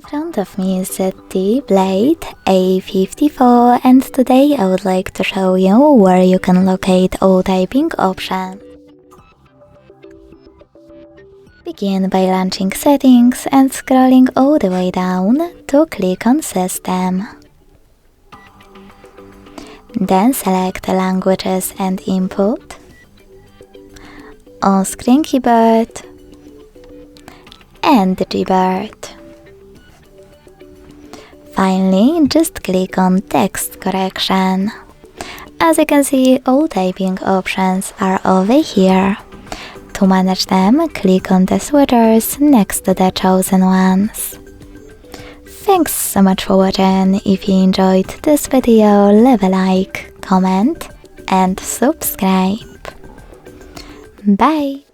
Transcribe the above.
front of me is ZTE Blade A54, and today I would like to show you where you can locate all typing options. Begin by launching Settings and scrolling all the way down to click on System. Then select Languages and Input, On-Screen Keyboard and Gboard. Finally, just click on Text Correction. As you can see, all typing options are over here. To manage them, click on the switchers next to the chosen ones. Thanks so much for watching. If you enjoyed this video, leave a like, comment and subscribe. Bye!